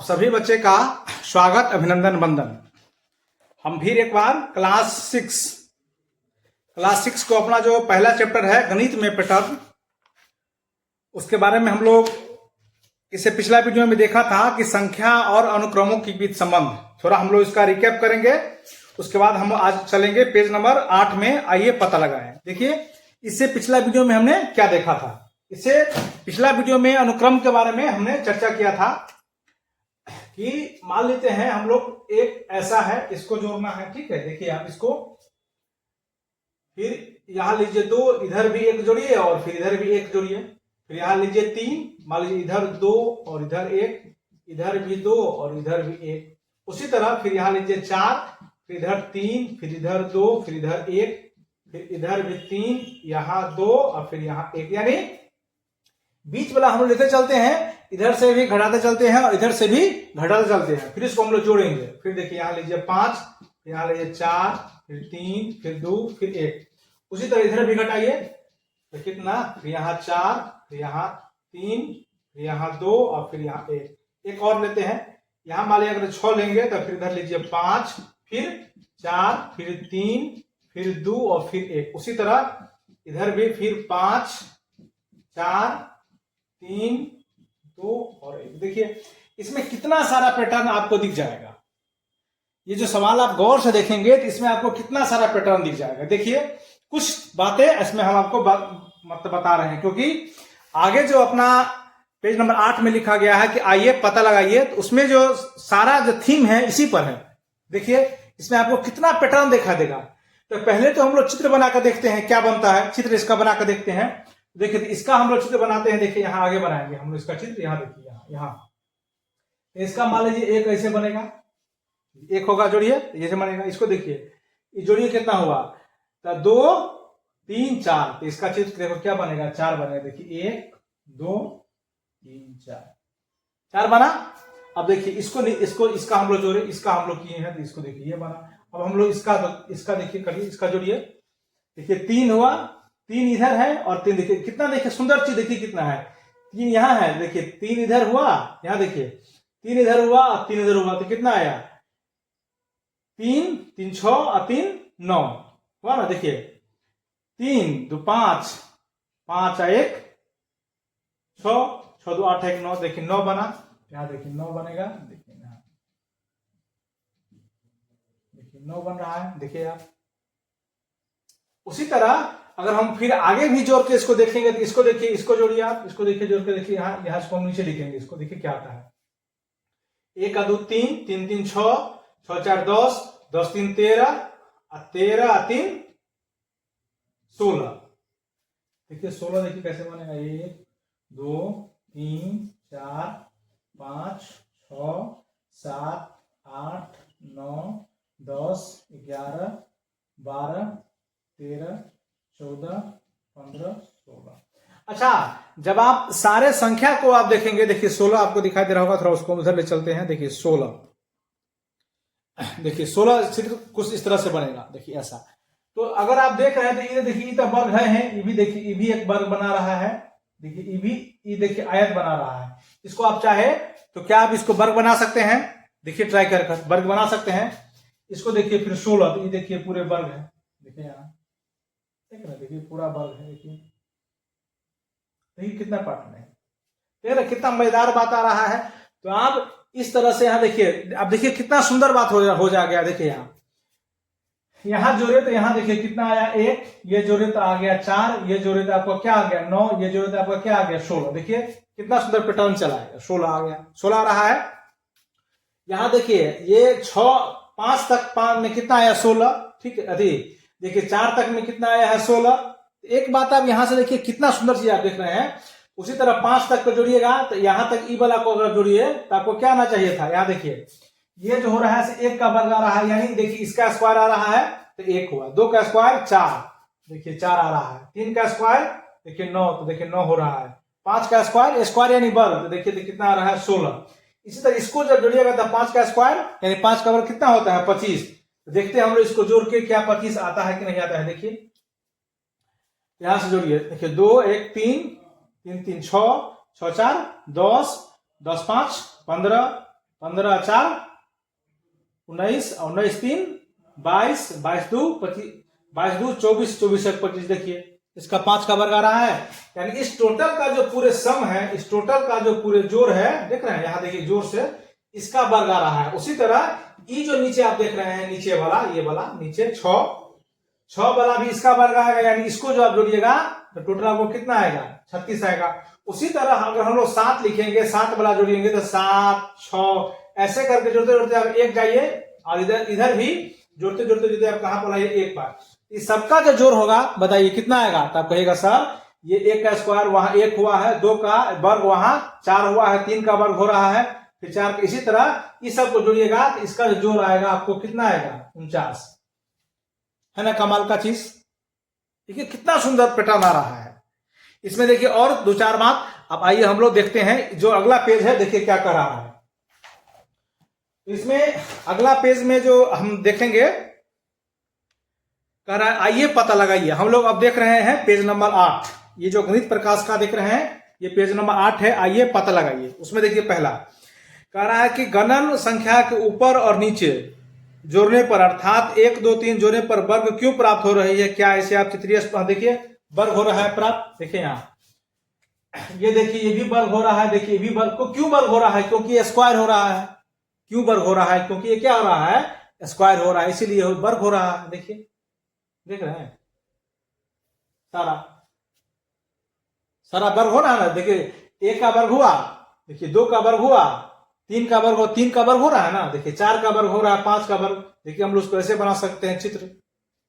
आप सभी बच्चे का स्वागत, अभिनंदन, वंदन। हम फिर एक बार क्लास सिक्स को अपना जो पहला चैप्टर है गणित में पैटर्न, उसके बारे में हम लोग इससे पिछला वीडियो में देखा था कि संख्या और अनुक्रमों के बीच संबंध। थोड़ा हम लोग इसका रिकैप करेंगे, उसके बाद हम आज चलेंगे पेज नंबर 8 में। आइए पता लगाएं। देखिए, इससे पिछला वीडियो में हमने क्या देखा था। इससे पिछला वीडियो में अनुक्रम के बारे में हमने चर्चा किया था कि मान लेते हैं हम लोग एक ऐसा है, इसको जोड़ना है, ठीक है। देखिए आप इसको फिर यहां लीजिए 2, इधर भी एक जोड़िए और फिर इधर भी एक जोड़िए, फिर यहां लीजिए 3, मान लीजिए इधर 2 और इधर 1, इधर भी 2 और इधर भी 1। उसी तरह फिर यहां लीजिए 4, फिर इधर 3, फिर इधर 2, फिर इधर 1, फिर इधर भी 3, यहां 2 और फिर यहां 1। यानी बीच वाला हम लोग लेते चलते हैं, इधर से भी घटाते चलते हैं और इधर से भी घटाते चलते हैं। फिर इसको हम लोग जोड़ेंगे। फिर देखिए यहां लीजिए 5, यहां लीजिए 4, फिर 3, फिर 2, फिर 1। उसी तरह इधर भी घटाइए तो कितना, फिर यहाँ 4, फिर यहाँ 3, फिर यहाँ 2 और फिर यहाँ 1। एक और लेते हैं, यहां मान लीजिए अगर 6 लेंगे तो फिर इधर लीजिए 5, फिर 4, फिर 3, फिर 2 और फिर 1। उसी तरह इधर भी फिर 5, 4, 3, 2 और 1। देखिए इसमें कितना सारा पैटर्न आपको दिख जाएगा। ये जो सवाल आप गौर से देखेंगे तो इसमें आपको कितना सारा पैटर्न दिख जाएगा। देखिए कुछ बातें इसमें हम आपको मतलब बता रहे हैं, क्योंकि आगे जो अपना पेज नंबर 8 में लिखा गया है कि आइए पता लगाइए, तो उसमें जो सारा जो थीम है इसी पर है। देखिए इसमें आपको कितना पैटर्न देखा देगा। तो पहले तो हम लोग चित्र बनाकर देखते हैं क्या बनता है। चित्र इसका बनाकर देखते हैं। देखिए इसका हम लोग चित्र बनाते हैं। देखिए यहाँ आगे बनाएंगे हम लोग इसका चित्र। यहाँ देखिए यहाँ इसका मान लीजिए एक ऐसे बनेगा, एक होगा, जोड़िए जैसे बनेगा। इसको देखिए जोड़िए कितना हुआ, तो 2, 3, 4। तो इसका चित्र देखो क्या बनेगा, 4 बनेगा। देखिए 1, 2, 3, 4 बना। अब देखिए इसको इसका हम लोग जोड़े, इसका हम लोग किए हैं तो इसको देखिए ये बना। अब हम लोग इसका देखिए करिए, इसका जोड़िए। देखिए 3 हुआ, 3 इधर है और 3 देखिए कितना, देखिए सुंदर चीज देखिए कितना है। 3 यहाँ है, देखिए 3 इधर हुआ, यहाँ देखिए 3 इधर हुआ और 3 इधर हुआ, तो कितना आया 3, 3 6 और 3 9 हुआ ना। देखिए 3 2 5, 5 1 6, 6 2 8 1 9। देखिए 9 बना। यहाँ देखिए 9 बनेगा। देखिए यहाँ देखिए 9 बन रहा है। देखिए आप उसी तरह अगर हम फिर आगे भी जोड़ के इसको देखेंगे तो इसको देखिए, इसको जोड़िए आप, इसको देखिए जोड़ के देखिए। यहाँ इसको हम नीचे लिखेंगे, इसको देखिए क्या आता है। 1 का 2 3, 3 3 6, 6 4 10, 10 3 13, 13 3 16। देखिए 16 देखिए कैसे बनेगा। 1 2 3 4 5 6 7 8 9 10 11 12 13 14 15 16। अच्छा, जब आप सारे संख्या को आप देखेंगे, देखिए 16 आपको दिखाई दे रहा होगा, थोड़ा उसको उधर ले चलते हैं। देखिए 16, देखिए 16 चित्र कुछ इस तरह से बनेगा। देखिए ऐसा। तो अगर आप देख रहे हैं तो ये देखिए, ये तो वर्ग है, ये भी देखिए, ये भी एक वर्ग बना रहा है। देखिए ये देखिए आयत बना रहा है। इसको आप चाहे तो क्या आप इसको वर्ग बना सकते हैं। देखिए ट्राई कर वर्ग बना सकते हैं इसको। देखिए फिर 16, तो ये देखिए पूरे वर्ग है। देखिए यहाँ देख रहे, देखिए पूरा वर्ग है। देखिए कितना पैटर्न है, देख रहे कितना मजेदार बात आ रहा है। तो आप इस तरह से यहाँ देखिए, अब देखिए कितना सुंदर बात हो जा गया। देखिए यहाँ जोड़े तो यहाँ देखिए कितना आया 1, ये जोड़े तो आ गया 4, ये जोड़े तो आपको क्या आ गया 9, ये जोड़े तो आपका क्या आ गया 16। देखिए कितना सुंदर पैटर्न चला है। 16 आ गया, 16 आ रहा है। यहाँ देखिए ये 6 5 तक 5 में कितना आया 16, ठीक है। अभी देखिए 4 तक में कितना आया है 16। एक बात आप यहां से देखिए कितना सुंदर चीज आप देख रहे हैं। उसी तरह 5 तक को जोड़िएगा तो यहां तक ई वाला को अगर जोड़िए तो आपको क्या आना चाहिए था। यहाँ देखिए ये जो हो रहा है 1 का वर्ग आ रहा है, यानी देखिए इसका स्क्वायर आ रहा है तो 1 हुआ। 2 का स्क्वायर 4, देखिए 4 आ रहा है। 3 का स्क्वायर देखिए 9, तो देखिए 9 हो रहा है। 5 का स्क्वायर यानी वर्ग, तो देखिए कितना आ रहा है 16। इसी तरह इसको जब जोड़िएगा तो 5 का स्क्वायर यानी 5 का वर्ग कितना होता है 25। तो देखते हैं हम लोग इसको जोड़ के क्या 25 आता है कि नहीं आता है। देखिए यहां से जोड़िए। देखिए 2 1 3 3 3 6, 6 4 10, 10 5 15 15 4 19, 19 3 22, 22 2 25, 22 2 24, 24 1 25। देखिए इसका 5 का वर्ग आ रहा है, यानी इस टोटल का जो पूरे सम है, इस टोटल का जो पूरे जोड़ है, देख रहे हैं यहाँ देखिए जोड़ से इसका वर्ग आ रहा है। उसी तरह ई जो नीचे आप देख रहे हैं, नीचे वाला, ये वाला नीचे 6 वाला भी इसका वर्ग आएगा, यानी इसको जो आप जोड़िएगा तो टोटल आपको कितना आएगा, 36 आएगा। उसी तरह अगर हम लोग 7 लिखेंगे, 7 वाला जोड़िएंगे तो 7 6 ऐसे करके जोड़ते जोड़ते आप 1 जाइए, और इधर भी जोड़ते जोड़ते जोड़ते आप कहां पर आइए, 1 बार। इस सबका जो जोड़ होगा बताइए कितना आएगा, तो आप कहेगा सर ये 1 का स्क्वायर वहां 1 हुआ है, 2 का वर्ग वहां 4 हुआ है, 3 का वर्ग हो रहा है, फिर 4 का। इसी तरह इस सब को जोड़िएगा तो इसका जो जोड़ आएगा आपको कितना आएगा, 49। है ना कमाल का चीज। देखिए कितना सुंदर पैटर्न आ रहा है इसमें। देखिए और 2-4 बात अब आइए हम लोग देखते हैं। जो अगला पेज है देखिए क्या कर रहा है इसमें। अगला पेज में जो हम देखेंगे कह रहा है आइए पता लगाइए। हम लोग अब देख रहे हैं पेज नंबर 8, ये जो गणित प्रकाश का देख रहे हैं ये पेज नंबर 8 है। आइए पता लगाइए। उसमें देखिए पहला कह रहा है कि गणन संख्या के ऊपर और नीचे जोड़ने पर अर्थात 1 2 3 जोड़ने पर वर्ग क्यों प्राप्त हो रही है, क्या इसे आप चित्रीय देखिए वर्ग हो रहा है प्राप्त। देखिए यहाँ ये देखिए ये भी वर्ग हो रहा है, देखिए ये भी वर्ग। को क्यों वर्ग हो रहा है, क्योंकि ये स्क्वायर हो रहा है। क्यों वर्ग हो रहा है, क्योंकि ये क्या हो रहा है, स्क्वायर हो रहा है, इसीलिए वर्ग हो रहा है। देखिए देख रहे हैं सारा वर्ग हो रहा है ना। देखिए 1 का वर्ग हुआ, देखिए 2 का वर्ग हुआ, 3 का वर्ग हो, 3 का वर्ग हो रहा है ना। देखिए 4 का वर्ग हो रहा है, 5 का वर्ग। देखिए हम लोग उसको ऐसे बना सकते हैं चित्र।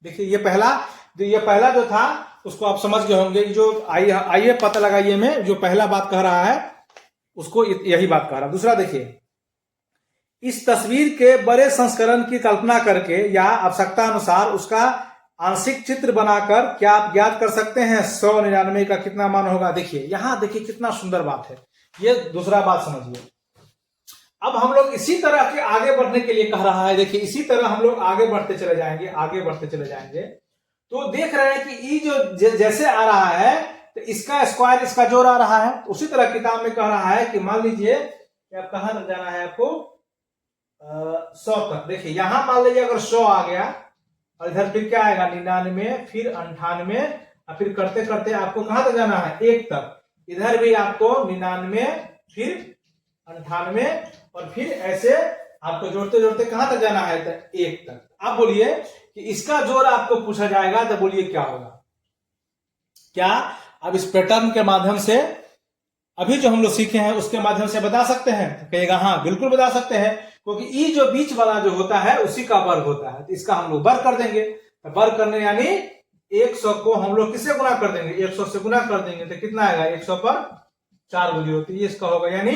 देखिए ये पहला जो था उसको आप समझ गए होंगे। जो आइए पता लगाइए में जो पहला बात कह रहा है उसको यही बात कह रहा है। दूसरा देखिए इस तस्वीर के बड़े संस्करण की कल्पना करके या आवश्यकता अनुसार उसका आंशिक चित्र बनाकर क्या आप ज्ञात कर सकते हैं 199 का कितना मान होगा। देखिए यहां देखिए कितना सुंदर बात है। ये दूसरा बात समझिए। अब हम लोग इसी तरह के आगे बढ़ने के लिए कह रहा है। देखिए इसी तरह हम लोग आगे बढ़ते चले जाएंगे, तो देख रहे हैं कि ई जो जैसे आ रहा है तो इसका स्क्वायर इसका जोड़ आ रहा है। उसी तरह किताब में कह रहा है कि मान लीजिए कि आप कहां तक जाना है आपको 100 तक। देखिए यहां मान लीजिए अगर 100 आ गया और इधर फिर क्या आएगा 99, फिर 98, और फिर करते करते आपको कहां तक जाना है 1 तक। इधर भी आपको 99, फिर 98, और फिर ऐसे आपको जोड़ते जोड़ते कहां तक जाना है 1 तक। आप बोलिए कि इसका जोड़ आपको पूछा जाएगा तो बोलिए क्या होगा। क्या अब इस पैटर्न के माध्यम से अभी जो हम लोग सीखे हैं उसके माध्यम से बता सकते हैं, तो कहेगा हाँ बिल्कुल बता सकते हैं, क्योंकि ई जो बीच वाला जो होता है उसी का वर्ग होता है। तो इसका हम लोग वर्ग कर देंगे। तो वर्ग करने यानी 100 को हम लोग किससे गुना कर देंगे, 100 से गुना कर देंगे तो कितना आएगा 100 पर 4 गुनी होती है। इसका होगा यानी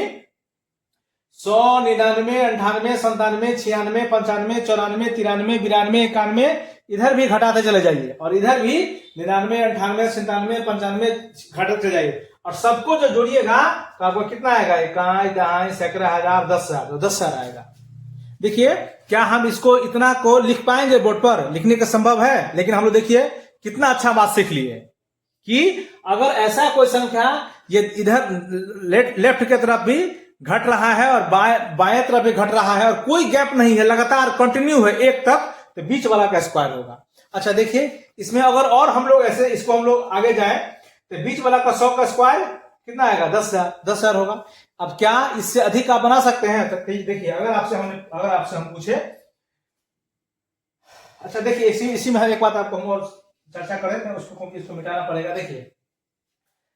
100 99 98 97 96 95 94 93 92 91। इधर भी घटाते चले जाइए और इधर भी 99 98 97 95 घटाते चले जाइए, और सबको जो जोड़िएगा तो आपको कितना आएगा, इकाई दहाई सैकड़ा हजार 10,000, तो 10,000 आएगा। देखिए क्या हम इसको इतना को लिख पाएंगे बोर्ड पर, लिखने का संभव है। लेकिन हम लोग देखिए कितना अच्छा बात सीख लिए कि अगर ऐसा कोई संख्या ये इधर लेफ्ट की तरफ भी घट रहा है और बाएं तरफ भी घट रहा है और कोई गैप नहीं है, लगातार कंटिन्यू है 1 तक, तो बीच वाला का स्क्वायर होगा। अच्छा देखिए इसमें अगर और हम लोग ऐसे इसको हम लोग आगे जाए तो बीच वाला का 100 का स्क्वायर कितना आएगा 10,000 होगा। अब क्या इससे अधिक आप बना सकते हैं, तो देखिए अगर आपसे हम पूछे, अच्छा देखिए इसी में एक बात आपको हम और चर्चा करें तो इसको मिटाना पड़ेगा। देखिए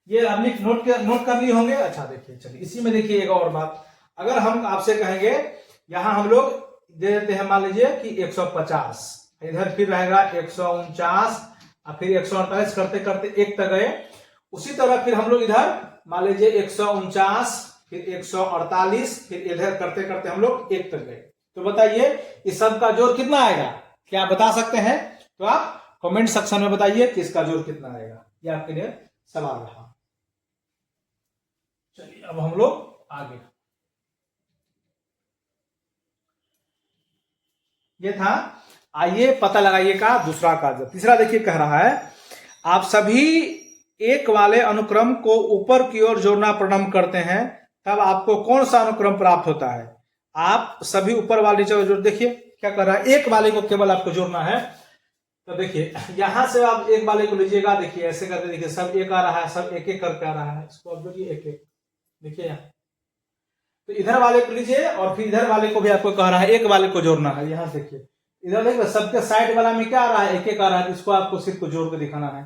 ये आपने नोट कर लिए होंगे। अच्छा देखिए चलिए इसी में देखिए एक और बात, अगर हम आपसे कहेंगे यहां हम लोग दे देते हैं मान लीजिए कि 150, इधर फिर रहेगा 149, और फिर 148 करते करते 1 तक गए। उसी तरह फिर हम लोग इधर मान लीजिए 149, फिर 148, फिर इधर करते करते हम लोग 1 तक गए। तो बताइए इस सब का जोड़ कितना आएगा, क्या आप बता सकते हैं? तो आप कमेंट सेक्शन में बताइए कि इसका जोड़ कितना आएगा। यह आपके लिए सवाल रहा। चलिए अब हम लोग आगे, ये था आइए पता लगाइए का दूसरा कार्य। तीसरा देखिए कह रहा है आप सभी एक वाले अनुक्रम को ऊपर की ओर जोड़ना प्रारंभ करते हैं, तब आपको कौन सा अनुक्रम प्राप्त होता है? आप सभी ऊपर वाले नीचे जोड़, देखिए क्या कर रहा है, एक वाले को केवल आपको जोड़ना है। तो देखिए यहां से आप एक वाले को लीजिएगा, देखिए ऐसे करके देखिए सब एक आ रहा है, सब एक एक करके आ रहा है, इसको आप जोड़िए एक एक, देखिए यहाँ। तो इधर वाले को लीजिए और फिर इधर वाले को भी आपको कह रहा है एक वाले को जोड़ना है। यहाँ देखिए इधर देखिए सबके साइड वाला में क्या आ रहा है, एक एक आ रहा है, इसको आपको सिर्फ को जोड़ के दिखाना है।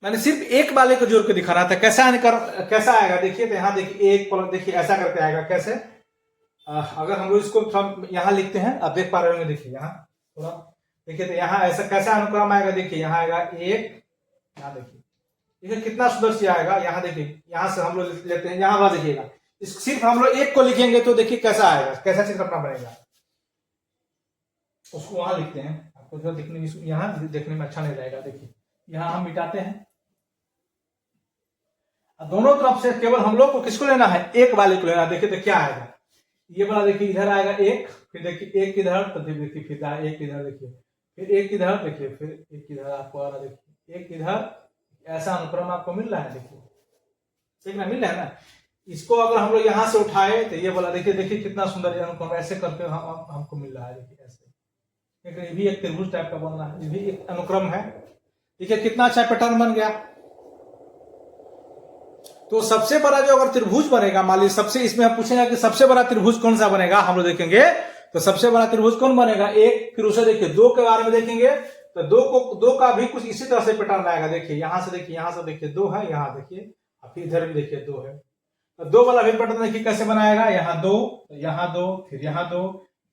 मैंने सिर्फ एक वाले को जोड़ के दिखाना था, कैसा आएगा देखिए। तो यहाँ देखिए एक प्लस, देखिए ऐसा करके आएगा। कैसे, अगर हम लोग इसको यहाँ लिखते हैं, आप देख पा रहे होंगे, देखिए यहाँ थोड़ा देखिए, तो यहाँ ऐसा कैसा अनुक्रम आएगा, देखिए यहाँ आएगा एक, यहाँ देखिए कितना सुंदर से आएगा। यहाँ देखिए यहाँ से हम लोग लेते हैं, यहाँ वहां देखिएगा, सिर्फ हम लोग एक को लिखेंगे तो देखिए कैसा आएगा, कैसा चित्र अपना बनेगा, उसको वहां लिखते हैं। आपको जो दिखने में, यहाँ देखने में अच्छा नहीं रहेगा। देखिए यहाँ हम मिटाते हैं, दोनों तरफ से केवल हम लोग को किसको लेना है, एक वाले को लेना है। देखिए तो क्या आएगा, ये वाला देखिए इधर आएगा एक, फिर देखिए एक इधर, तो देखिए फिर एक इधर, देखिए फिर एक इधर, देखिए फिर एक इधर आपको आ रहा, देखिए एक इधर, ऐसा अनुक्रम आपको मिल रहा है। देखिए मिल रहा है ना। इसको अगर हम लोग यहाँ से उठाए तो ये वाला देखिए, देखिए कितना सुंदर अनुक्रम ऐसे करके हमको मिल रहा है। देखिए ऐसे, ये भी एक त्रिभुज टाइप का बन रहा है, ये भी एक अनुक्रम है। देखिए कितना अच्छा पैटर्न बन गया। तो सबसे बड़ा जो अगर त्रिभुज बनेगा, मान लीजिए सबसे, इसमें हम पूछेंगे कि सबसे बड़ा त्रिभुज कौन सा बनेगा, हम लोग देखेंगे तो सबसे बड़ा त्रिभुज कौन बनेगा, एक। फिर उसे देखिए दो के बारे में देखेंगे, तो दो का भी कुछ इसी तरह से पैटर्न आएगा। देखिए यहाँ से देखिए दो है, यहाँ देखिए, फिर इधर भी देखिए दो है, तो दो वाला भी पैटर्न देखिए कैसे बनाएगा, यहाँ दो, तो यहाँ दो, फिर यहाँ दो,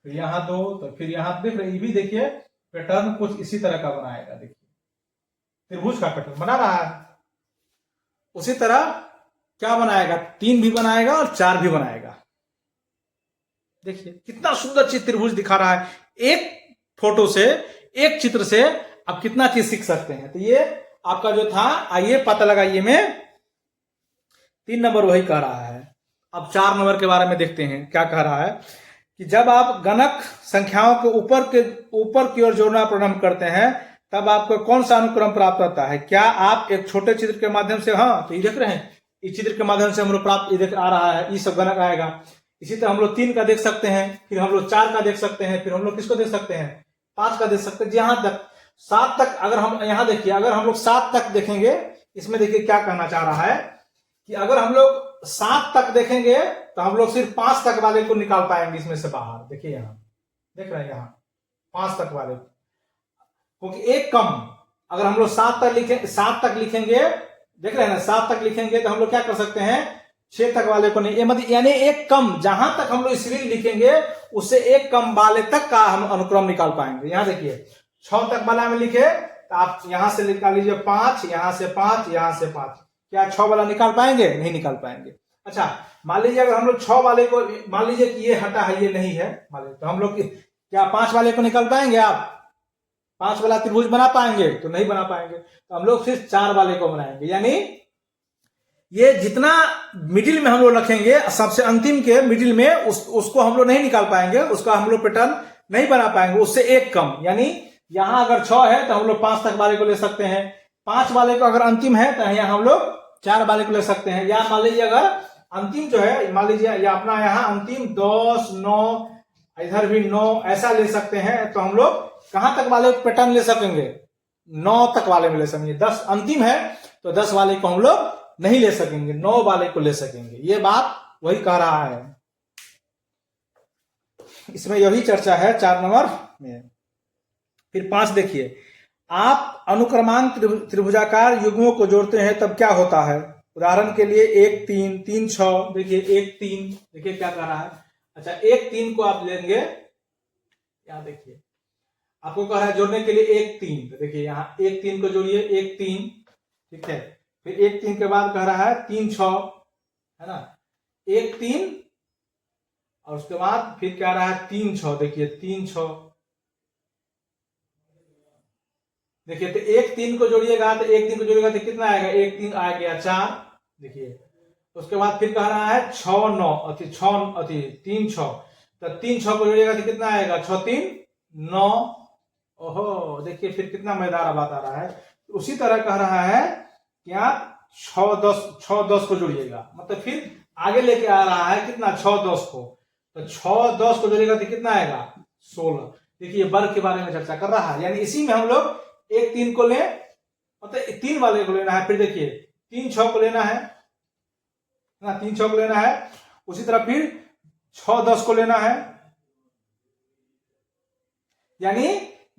फिर यहाँ दो, तो फिर यहाँ देख रहे, ये भी देखिए पैटर्न कुछ इसी तरह का बनाएगा। देखिए त्रिभुज का पैटर्न बना रहा है। उसी तरह क्या बनाएगा, तीन भी बनाएगा और चार भी बनाएगा। देखिए कितना सुंदर चित्र त्रिभुज दिखा रहा है। एक फोटो से, एक चित्र से आप कितना चीज सीख सकते हैं। तो ये आपका जो था, आइए पता लगाइए में 3 नंबर वही कह रहा है। अब 4 नंबर के बारे में देखते हैं क्या कह रहा है, कि जब आप गणक संख्याओं के ऊपर की ओर जोड़ना प्रारंभ करते हैं तब आपको कौन सा अनुक्रम प्राप्त होता है। क्या आप एक छोटे चित्र के माध्यम से, हाँ तो ये देख रहे हैं, इस चित्र के माध्यम से हम लोग प्राप्त, ये आ रहा है, ये सब गणक आएगा। इसी तरह हम लोग 3 का देख सकते हैं, फिर हम लोग 4 का देख सकते हैं, फिर हम लोग किसको देख सकते हैं, 5 का देख सकते हैं, जहां तक 7 तक। अगर हम यहाँ देखिए, अगर हम लोग 7 तक देखेंगे, इसमें देखिए क्या कहना चाह रहा है कि अगर हम लोग 7 तक देखेंगे तो हम लोग सिर्फ 5 तक वाले को निकाल पाएंगे इसमें से बाहर। देखिए यहाँ देख रहे हैं, यहाँ 5 तक वाले, क्योंकि एक कम, अगर हम लोग 7 तक लिखेंगे, देख रहे हैं ना, 7 तक लिखेंगे तो हम लोग क्या कर सकते हैं, 6 तक वाले को नहीं, मतलब यानी एक कम, जहां तक हम लोग स्क्रीन लिखेंगे उससे एक कम वाले तक का हम अनुक्रम निकाल पाएंगे। यहाँ देखिए 6 तक वाला में लिखे तो आप यहां से निकाल लीजिए 5, यहां से 5, यहां से 5, क्या 6 वाला निकाल पाएंगे, नहीं निकाल पाएंगे। अच्छा मान लीजिए अगर हम लोग 6 वाले को, मान लीजिए कि ये हटा है, ये नहीं है, मान लीजिए, तो हम लोग क्या 5 वाले को निकाल पाएंगे, आप 5 वाला त्रिभुज बना पाएंगे, तो नहीं बना पाएंगे। तो हम लोग सिर्फ 4 वाले को बनाएंगे। यानी ये जितना मिडिल में हम लोग रखेंगे, सबसे अंतिम के मिडिल में, उसको हम लोग नहीं निकाल पाएंगे, उसका हम लोग पैटर्न नहीं बना पाएंगे, उससे एक कम। यानी यहां अगर 6 है तो हम लोग 5 तक वाले को ले सकते हैं, 5 वाले को अगर अंतिम है तो यहाँ हम लोग 4 वाले को ले सकते हैं। या मान लीजिए अगर अंतिम जो है, मान लीजिए या अपना यहाँ अंतिम 10, 9, इधर भी 9 ऐसा ले सकते हैं, तो हम लोग कहां तक वाले पैटर्न ले सकेंगे, 9 तक वाले में ले सकेंगे। 10 अंतिम है तो 10 वाले को हम लोग नहीं ले सकेंगे, 9 वाले को ले सकेंगे। ये बात वही कह रहा है, इसमें यही चर्चा है 4 नंबर में। फिर 5 देखिए, आप अनुक्रमांक त्रिभुजाकार युग्मों को जोड़ते हैं तब क्या होता है। उदाहरण के लिए 1 3 3 6, देखिए 1 3, देखिए क्या कह रहा है। अच्छा 1 3 को आप लेंगे, यहाँ देखिए आपको कह रहा है जोड़ने के लिए 1 3, तो देखिए यहाँ 1 3 को जोड़िए, 1 3, ठीक है। फिर 1 3 के बाद कह रहा है 3 6, है ना, 1 3, और उसके बाद फिर कह रहा है 3 6, देखिए 3 6, देखिए। तो 1 3 को जोड़िएगा, तो 1 3 को जोड़िएगा तो कितना आएगा, 1 3 आ गया 4, देखिए। उसके बाद फिर कह रहा है 6 9, 3 6, तो 3 6 को जोड़िएगा तो कितना आएगा, 6 3 9, ओहो देखिए फिर कितना मजेदार बात आ रहा है। उसी तरह कह रहा है कि आप 6 10 को जोड़िएगा, मतलब फिर आगे लेके आ रहा है कितना, 6 10 को, तो 6 10 को जोड़ेगा तो कितना आएगा 16। देखिए वर्ग के बारे में चर्चा कर रहा है, यानी इसी में हम लोग 1 3 को ले, मतलब 3 वाले को लेना है, फिर देखिए 3 6 को लेना है ना, 3 6 को लेना है, उसी तरह फिर 6 10 को लेना है, यानी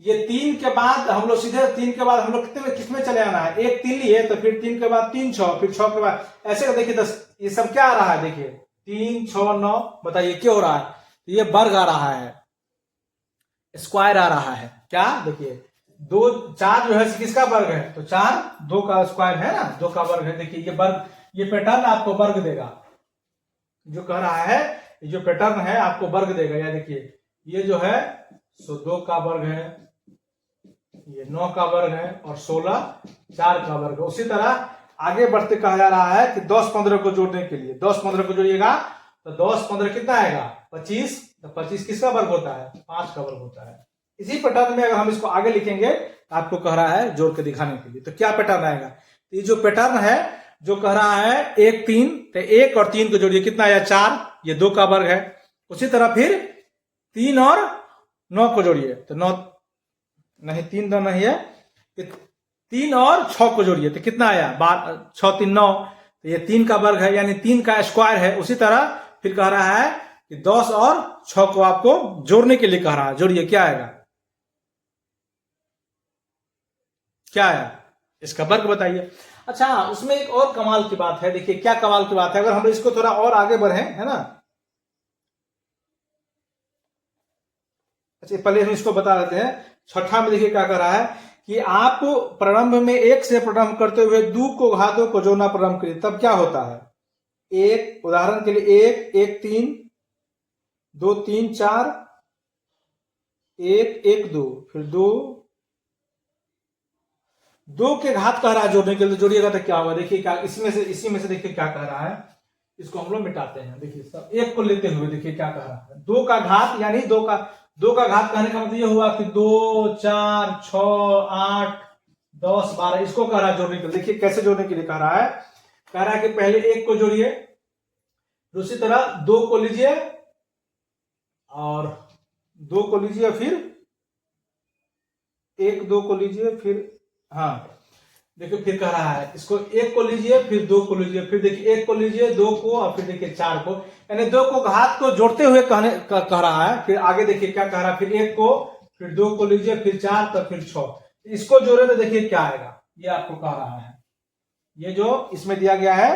ये 3 के बाद हम लोग सीधे 3 के बाद हम लोग कितने चले आना है, 1 3 लिए तो फिर 3 के बाद 3 6, फिर 6 के बाद ऐसे का देखिए 10, ये सब क्या आ रहा है, देखिए 3 6 9, बताइए क्या हो रहा है, तो ये वर्ग आ रहा है, स्क्वायर आ रहा है, क्या देखिए 2 4 जो है किसका वर्ग है, तो 4 2 का स्क्वायर है ना, 2 का वर्ग है। देखिए ये वर्ग, ये पैटर्न आपको वर्ग देगा, जो कह रहा है ये जो पैटर्न है आपको वर्ग देगा, या देखिए ये जो है 2 का वर्ग है, ये 9 का वर्ग है, और 16 4 का वर्ग है। उसी तरह आगे बढ़ते कहा जा रहा है कि 10 15 को जोड़ने के लिए 10 15 को जोड़िएगा तो 10 15 कितना आएगा 25, तो 25 किसका वर्ग होता है 5 का वर्ग होता है। इसी पैटर्न में अगर हम इसको आगे लिखेंगे तो आपको कह रहा है जोड़ के दिखाने के लिए, तो क्या पैटर्न आएगा, तो ये जो पैटर्न है जो कह रहा है 1 3, तो 1 और 3 को जोड़िए कितना आया 4, ये 2 का वर्ग है। उसी तरह फिर 3 और 9 को जोड़िए तो 9 नहीं 3 तो नहीं है, 3 और 6 को जोड़िए तो कितना आया 6 3 9, तो ये 3 का वर्ग है, यानी 3 का स्क्वायर है। उसी तरह फिर कह रहा है कि 10 और 6 को आपको जोड़ने के लिए कह रहा है, जोड़िए क्या आएगा, क्या आया इसका वर्ग बताइए। अच्छा उसमें एक और कमाल की बात है, देखिए क्या कमाल की बात है, अगर हम इसको थोड़ा और आगे बढ़े है ना, अच्छा पहले हम इसको बता देते हैं। छठा में देखिए क्या कर रहा है कि आप प्रारंभ में 1 से प्रारंभ करते हुए 2 को घातों को जोड़ना प्रारंभ करिए, तब क्या होता है, 1 उदाहरण के लिए 1 1 3 2 3 4 1 1 2, फिर 2 के घात कह रहा है जोड़ने के लिए, जोड़िएगा तो क्या होगा, देखिए क्या इसी में से देखिए क्या कह रहा है, इसको हम लोग मिटाते हैं। देखिए सब 1 को लेते हुए देखिए क्या कह रहा है, 2 का घात, यानी 2 का घात कहने का मतलब ये हुआ कि 2 4 6 8 10 12, इसको कह रहा है जोड़ने के लिए। देखिए कैसे जोड़ने के लिए कह रहा है, कह रहा है कि पहले 1 को जोड़िए, दूसरी तरह 2 को लीजिए और 2 को लीजिए, फिर 1 2 को लीजिए, फिर हाँ देखिए फिर कह रहा है इसको 1 को लीजिए, फिर 2 को लीजिए, फिर देखिए 1 को लीजिए 2 को, और फिर देखिए 4 को, यानी 2 को घात को जोड़ते हुए कह रहा है। फिर आगे देखिए क्या कह रहा है, फिर 1 को, फिर 2 को लीजिए, फिर 4, तो फिर 6, इसको जोड़े तो देखिए क्या आएगा, ये आपको कह रहा है, ये जो इसमें दिया गया है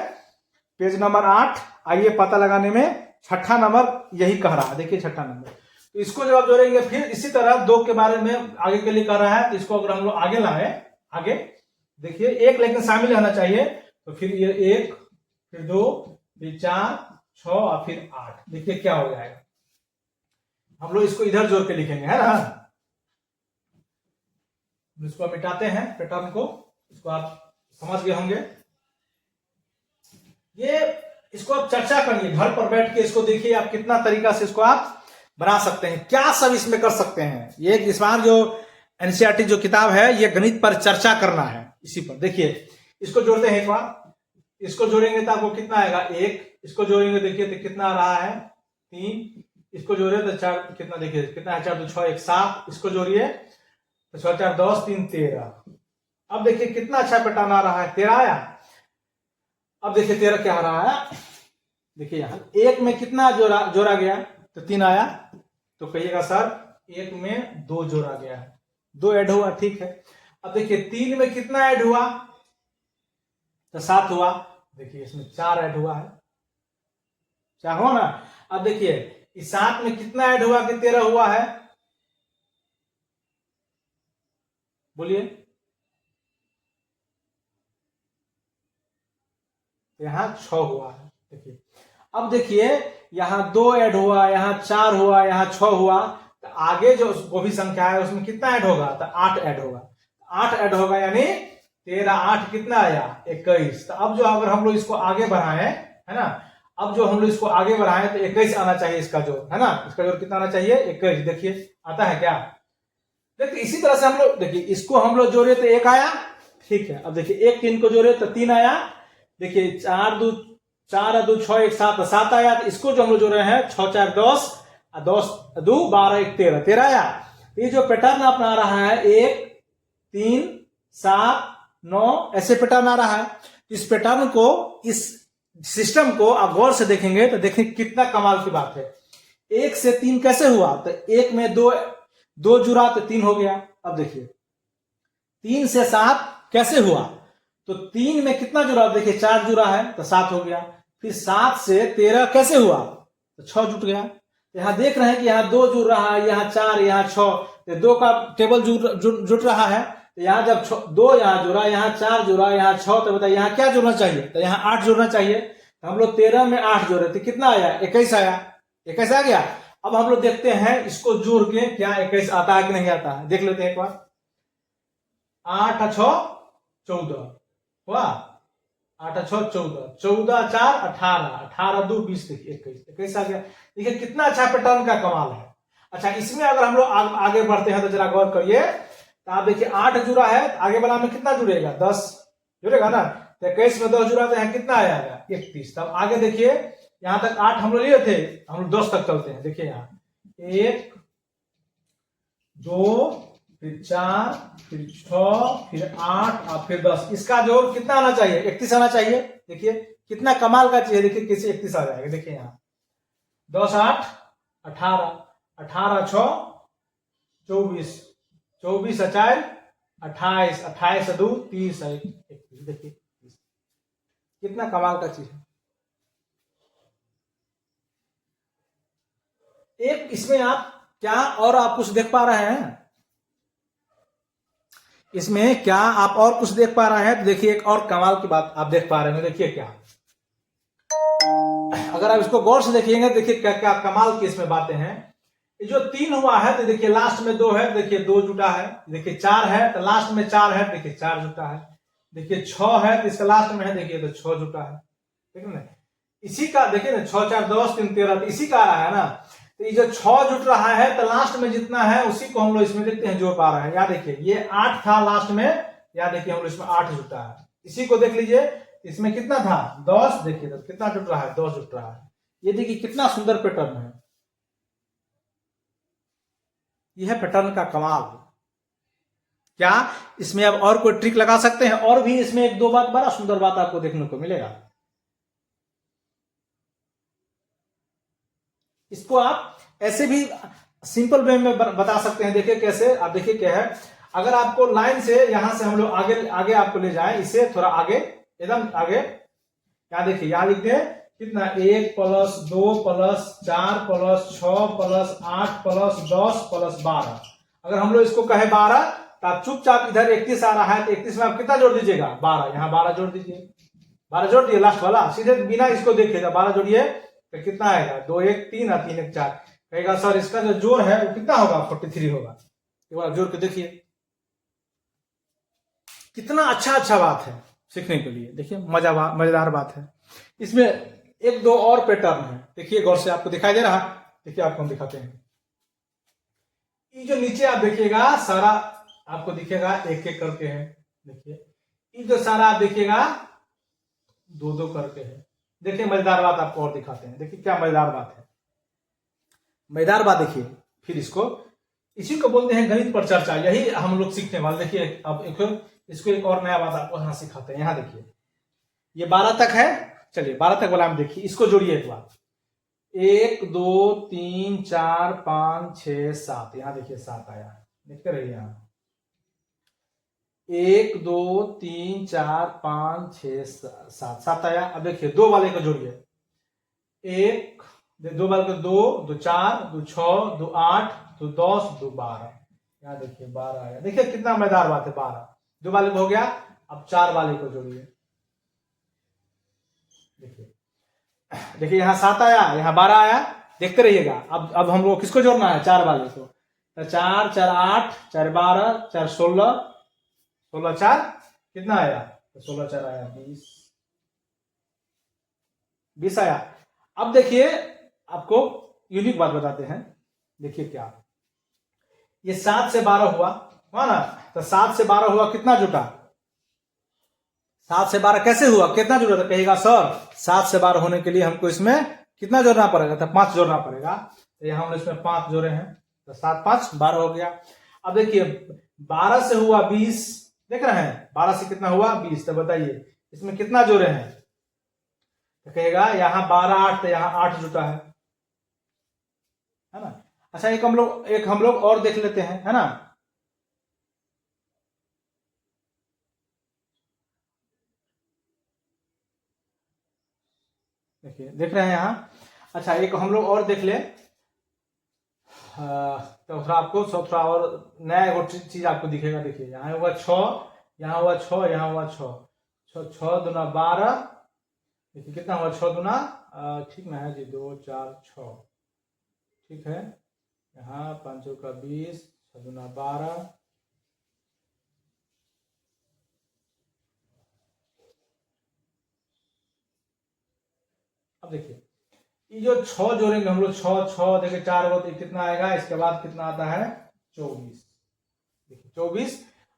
पेज नंबर 8, आइए पता लगाने में छठा नंबर यही कह रहा है। देखिए छठा नंबर, तो इसको जब आप जोड़ेंगे फिर इसी तरह 2 के बारे में आगे के लिए कह रहा है, तो इसको अगर हम लोग आगे लाए, आगे देखिए 1 लेकिन शामिल रहना चाहिए, तो फिर ये 1 फिर 2 फिर 4 6 और फिर 8, देखिए क्या हो जाएगा, हम लोग इसको इधर जोड़ के लिखेंगे है ना, इसको मिटाते हैं पैटर्न को, इसको आप समझ गए होंगे। ये इसको आप चर्चा करिए घर पर बैठ के, इसको देखिए आप कितना तरीका से इसको आप बना सकते हैं, क्या सब इसमें कर सकते हैं। ये इस बार जो एनसीईआरटी जो किताब है ये गणित पर चर्चा करना है, इसी पर देखिए इसको जोड़ते हैं एक बार, इसको जोड़ेंगे तो आपको कितना आएगा 1, इसको जोड़ेंगे देखिए तो कितना आ रहा है 3, इसको जोड़े तो 4, कितना देखिए कितना है 4 2 6 1 7, इसको जोड़िए तो 6 4 10 3 13। अब देखिए कितना अच्छा पैटर्न आ रहा है, 13 आया। अब देखिए 13 क्या आ रहा है, देखिए यहां 1 में कितना जोड़ा गया तो 3 आया, तो कहिएगा सर 1 में 2 जोड़ा गया है, 2 ऐड हुआ, ठीक है। अब देखिए 3 में कितना ऐड हुआ तो 7 हुआ, देखिए इसमें 4 ऐड हुआ है, 4 हुआ ना। अब देखिए इस 7 में कितना ऐड हुआ कि 13 हुआ है, बोलिए, यहां 6 हुआ है। देखिए अब देखिए यहां 2 ऐड हुआ, यहां 4 हुआ, यहां 6 हुआ, तो आगे जो वो भी संख्या है उसमें कितना ऐड होगा तो 8 ऐड होगा, 8 ऐड होगा, यानी 13 8 कितना आया 21। तो अब जो अगर हम लोग इसको आगे बढ़ाएं है ना, अब जो हम लोग इसको आगे बढ़ाएं तो 21 आना चाहिए इसका जोड़, है ना, इसका जोड़ कितना आना चाहिए 21। देखिए आता है क्या, देखिए इसी तरह से हम लोग देखिए इसको हम लोग जोड़े तो 1 आया, ठीक है। अब देखिए 1 3 को जोड़े तो 3 आया, देखिए 4 2 4 2 6 1 7 7 आया। तो इसको जो हम लोग जोड़ रहे हैं 6 4 10 10 2 12 1 13 13 आया। ये जो पैटर्न अपना आ रहा है 1 3 7 9 ऐसे पैटर्न आ रहा है। इस पैटर्न को, इस सिस्टम को आप गौर से देखेंगे तो देखिए कितना कमाल की बात है। 1 से 3 कैसे हुआ? तो 1 में 2 जुड़ा तो 3 हो गया। अब देखिए 3 से 7 कैसे हुआ? तो 3 में कितना जुड़ा? देखिए 4 जुड़ा है तो 7 हो गया। फिर 7 से 13 कैसे हुआ? तो 6 जुट गया। यहां देख रहे हैं कि यहाँ 2 जुड़ रहा है, यहाँ 4, यहाँ 6, तो 2 का टेबल जुट रहा है। तो यहाँ जब 2 यहाँ जुड़ा, यहाँ 4 जुड़ा, यहाँ 6, तो बताइए यहाँ क्या जुड़ना चाहिए? तो यहाँ 8 जुड़ना चाहिए। तो हम लोग 13 में 8 जोड़े तो कितना आया? 21 आया। 21 आ गया। अब हम लोग देखते हैं इसको जोड़ के क्या 21 आता है कि नहीं आता है, देख लेते हैं एक बार। 8 6 14 हुआ, 8 6 14, 14 4 18, 18 2 20, देखिए 21 आ गया। देखिए कितना अच्छा पैटर्न का कमाल है। अच्छा, इसमें अगर हम लोग आगे बढ़ते हैं तो जरा गौर करिए। तो आप देखिए 8 जुड़ा है, अगे वाला में कितना जुड़ेगा? 10 जुड़ेगा ना। तो 21 में 10 जुड़ा तो यहाँ कितना आया? 31। तब आगे देखिए, यहां तक 8 हम लोग लिए थे, हम लोग 10 तक चलते हैं। देखिए यहाँ 1 2 फिर 4 फिर 6 फिर 8 और फिर 10। इसका जोड़ कितना आना चाहिए? 31 आना चाहिए। देखिए कितना कमाल का चीज है। देखिए कैसे 31 आ जाएगा। देखिए यहाँ 10 8 18, 18 6 24, 24 4 28, 28 2 30, 31। देखिए कितना कमाल का चीज है। एक इसमें आप क्या और आप कुछ देख पा रहे हैं? इसमें क्या आप और कुछ देख पा रहे हैं? तो देखिए एक और कमाल की बात आप देख पा रहे हैं। देखिए क्या, अगर आप इसको गौर से देखिएगा, देखिए क्या क्या कमाल की इसमें बातें हैं। ये जो 3 हुआ है तो देखिए लास्ट में 2 है, देखिए 2 जुटा है। देखिए 4 है तो लास्ट में 4 है, देखिए 4 जुटा है। देखिए 6 है तो इसका लास्ट में है, देखिए तो 6 जुटा है। ठीक है ना। इसी का देखिए ना, 6 4 10 3 13, तो इसी का आ रहा है ना। तो ये जो 6 जुट रहा है तो लास्ट में जितना है उसी को हम लोग इसमें देखते हैं जोड़ पा रहे हैं। या देखिए ये 8 था लास्ट में, या देखिए हम लोग इसमें 8 जुटा है। इसी को देख लीजिए, इसमें कितना था? 10। देखिए तो कितना जुट रहा है? 10 जुट रहा है। ये देखिए कितना सुंदर पैटर्न है। यह है पैटर्न का कमाल। क्या इसमें अब और कोई ट्रिक लगा सकते हैं? और भी इसमें एक दो बात, बड़ा सुंदर बात आपको देखने को मिलेगा। इसको आप ऐसे भी सिंपल वे में बता सकते हैं। देखिए कैसे, आप देखिए क्या है। अगर आपको लाइन से यहां से हम लोग आगे आगे आपको ले जाएं, इसे थोड़ा आगे, एकदम आगे, क्या देखिए यहां लिखते हैं कितना? 1 plus 2 plus 4 plus 6 plus 8 plus 10 plus 12। अगर हम लोग इसको कहे 12, तो आप चुपचाप इधर 31 आ रहा है तो 31 में आप कितना जोड़ दीजिएगा? 12। यहाँ 12 जोड़ दीजिए। 12 जोड़ दिए लास्ट वाला, सीधे बिना इसको देखे 12 जोड़िए तो कितना आएगा? 2 1 3 और 3 1 4। कहेगा सर इसका जो जोड़ है वो कितना होगा? 43 होगा। एक बार जोड़ के देखिए, कितना अच्छा बात है सीखने के लिए। देखिए मजेदार बात है। इसमें एक दो और पैटर्न है, देखिए गौर से, आपको दिखाई दे रहा? देखिए आपको हम दिखाते हैं। ये जो नीचे आप देखिएगा सारा आपको दिखेगा एक एक करके है। देखिए ये जो सारा आप देखिएगा 2 2 करके है। देखिए मजेदार बात आपको और दिखाते हैं। देखिए क्या मजेदार बात है। मजेदार बात देखिए, फिर इसी को बोलते हैं गणित पर चर्चा। यही हम लोग सीखने वाले। देखिए अब इसको एक और नया बात आपको यहाँ सिखाते हैं। यहाँ देखिए ये 12 तक है। चलिए 12 तक वाला हम देखिए, इसको जोड़िए एक बार। 1 2 3 4 5 6 7। यहाँ देखिए 7 आया, देखते रहिए यहाँ। 1 2 3 4 5 6 7 7 आया। अब देखिए 2 वाले को जोड़िए। 2 वाले को 2 2 4 2 6 2 8 2 10 2 12। यहाँ देखिए 12 आया। देखिए कितना मजेदार बात है। 12 2 वाले को हो गया। अब 4 वाले को जोड़िए। देखिए यहाँ 7 आया, यहाँ 12 आया। देखते रहिएगा। अब हम लोग किसको जोड़ना है? 4 वाले को। तो 4 4 8 4 12 4 16 16 4 कितना आया? तो 16 4 आया 20 आया। अब देखिए आपको यूनिक बात बताते हैं। देखिए क्या, ये 7 से 12 हुआ ना। तो 7 से 12 हुआ, कितना जुटा? 7 से 12 कैसे हुआ, कितना जोड़ा था, कहेगा सर 7 से 12 होने के लिए हमको इसमें कितना जोड़ना पड़ेगा, तो 5 जोड़ना पड़ेगा। तो यहाँ हम इसमें 5 जोड़े हैं, तो 7 5 12 हो गया। अब देखिए 12 से हुआ 20, देख रहे हैं 12 से कितना हुआ 20, तो बताइए इसमें कितना जोड़े हैं, तो कहेगा यहाँ 12 8, तो यहाँ 8 जुटा है ना। अच्छा एक हम लोग और देख लेते हैं, है ना। देखिए देख रहे हैं यहाँ। अच्छा एक हम लोग और देख ले, तो थोड़ा और नया एक चीज आपको दिखेगा। देखिए यहाँ हुआ 6, यहाँ हुआ 6, यहाँ हुआ 6, 6 दूना 12, देखिए कितना हुआ 6 दूना, ठीक ना है जी, 2 4 6, ठीक है। यहाँ 5 का 20, 6 दूना 12, अब देखिए ये जो 6 जोड़ेंगे हम लोग, 6 6 देखिए 4 गो, तो कितना आएगा, इसके बाद कितना आता है 24, देखिए 24,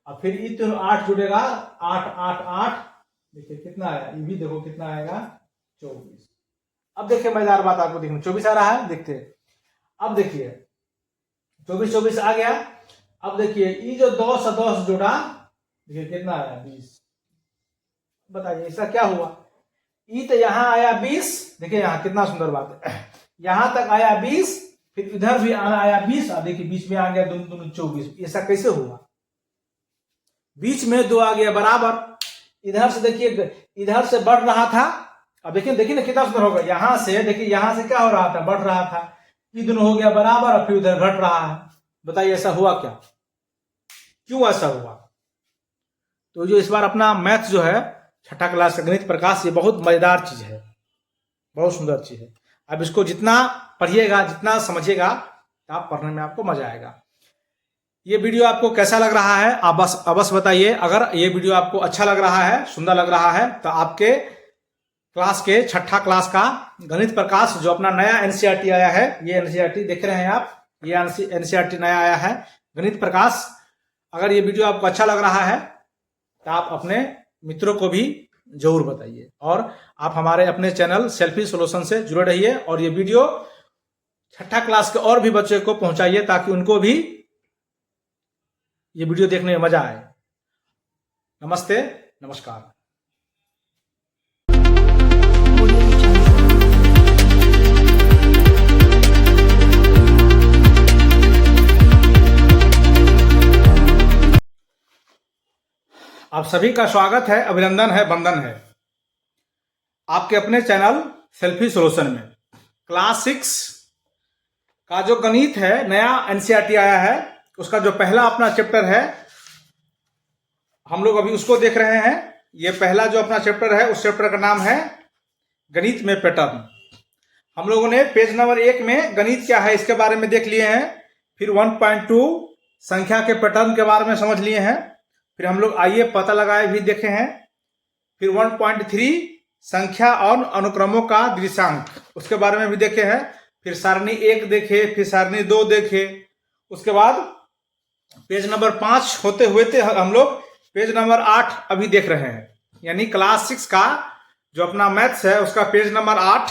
और फिर ये तो 8 जुड़ेगा, 8 8 8, देखिए कितना आया, ये भी देखो कितना आएगा 24। अब देखिए मजेदार बात आपको देखना, 24 आ रहा है, देखते हैं। अब देखिए 24 24 आ गया। अब देखिए ये जो 10 10 जोड़ा, देखिए कितना आया 20, बताइए इसका क्या हुआ। ई तो यहाँ आया 20, देखिए यहाँ कितना सुंदर बात है, यहां तक आया 20, फिर इधर भी आया 20, और देखिए बीच में आ गया दोनों दोनों 24, ऐसा कैसे हुआ, बीच में 2 आ गया बराबर, इधर से देखिए इधर से बढ़ रहा था, अब देखिए देखिए ना कितना सुंदर होगा, यहां से देखिए यहां से क्या हो रहा था, बढ़ रहा था, ये दोनों हो गया बराबर, और फिर उधर घट रहा है। बताइए ऐसा हुआ क्या, क्यों ऐसा हुआ। तो जो इस बार अपना मैथ जो है 6ठा क्लास का गणित प्रकाश, ये बहुत मजेदार चीज है, बहुत सुंदर चीज है। अब इसको जितना पढ़िएगा, जितना समझिएगा, आप पढ़ने में आपको मजा आएगा। ये वीडियो आपको कैसा लग रहा है, आप बस अवश्य बताइए। अगर ये वीडियो आपको अच्छा लग रहा है, सुंदर लग रहा है, तो आपके क्लास के 6ठा क्लास का गणित प्रकाश जो अपना नया एनसीईआरटी आया है, ये एनसीईआरटी देख रहे हैं आप, ये एनसीईआरटी नया आया है गणित प्रकाश। अगर ये वीडियो आपको अच्छा लग रहा है तो आप अपने मित्रों को भी जरूर बताइए, और आप हमारे अपने चैनल सेल्फी सॉल्यूशन से जुड़े रहिए, और ये वीडियो 6ठा क्लास के और भी बच्चों को पहुंचाइए, ताकि उनको भी ये वीडियो देखने में मजा आए। नमस्ते, नमस्कार। आप सभी का स्वागत है, अभिनंदन है, वंदन है आपके अपने चैनल सेल्फी सॉल्यूशन में। क्लास 6 का जो गणित है, नया एनसीईआरटी आया है, उसका जो पहला अपना चैप्टर है, हम लोग अभी उसको देख रहे हैं। ये पहला जो अपना चैप्टर है, उस चैप्टर का नाम है गणित में पैटर्न। हम लोगों ने पेज नंबर 1 में गणित क्या है इसके बारे में देख लिए हैं, फिर 1.2 संख्या के पैटर्न के बारे में समझ लिए हैं, फिर हम लोग आइए पता लगाए भी देखे हैं, फिर 1.3 संख्या और अनुक्रमों का दृश्यांक, उसके बारे में भी देखे हैं, फिर सारणी 1 देखे, फिर सारणी 2 देखे। उसके बाद पेज नंबर 5 होते हुए थे हम लोग पेज नंबर 8 अभी देख रहे हैं, यानी क्लास 6 का जो अपना मैथ्स है उसका पेज नंबर 8।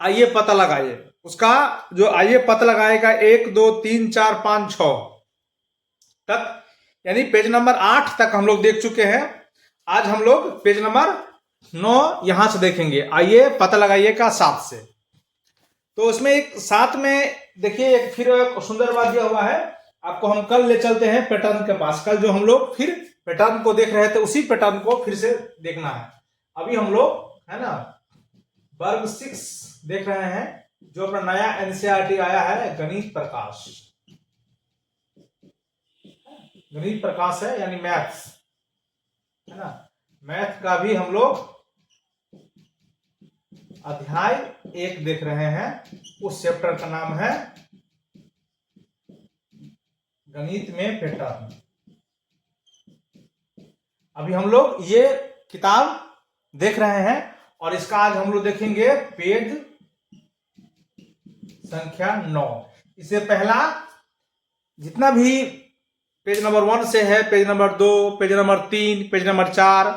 आइए पता लगाइए उसका, जो आइए पता लगाएगा 1 2 3 4 5 6 तक, यानी पेज नंबर 8 तक हम लोग देख चुके हैं। आज हम लोग पेज नंबर 9 यहां से देखेंगे, आइए पता लगाइएगा 7 से। तो उसमें एक 7 में देखिए एक फिर एक सुंदर बात यह हुआ है, आपको हम कल ले चलते हैं पैटर्न के पास। कल जो हम लोग फिर पैटर्न को देख रहे थे, उसी पैटर्न को फिर से देखना है। अभी हम लोग है ना वर्ग 6 देख रहे हैं, जो अपना नया एनसीईआरटी आया है गणित प्रकाश। गणित प्रकाश है यानी मैथ्स, है ना। मैथ का भी हम लोग अध्याय 1 देख रहे हैं, उस चैप्टर का नाम है गणित में पैटर्न। अभी हम लोग ये किताब देख रहे हैं, और इसका आज हम लोग देखेंगे पेज संख्या 9। इससे पहला जितना भी पेज नंबर 1 से है, page number 2, page number 3, page number 4,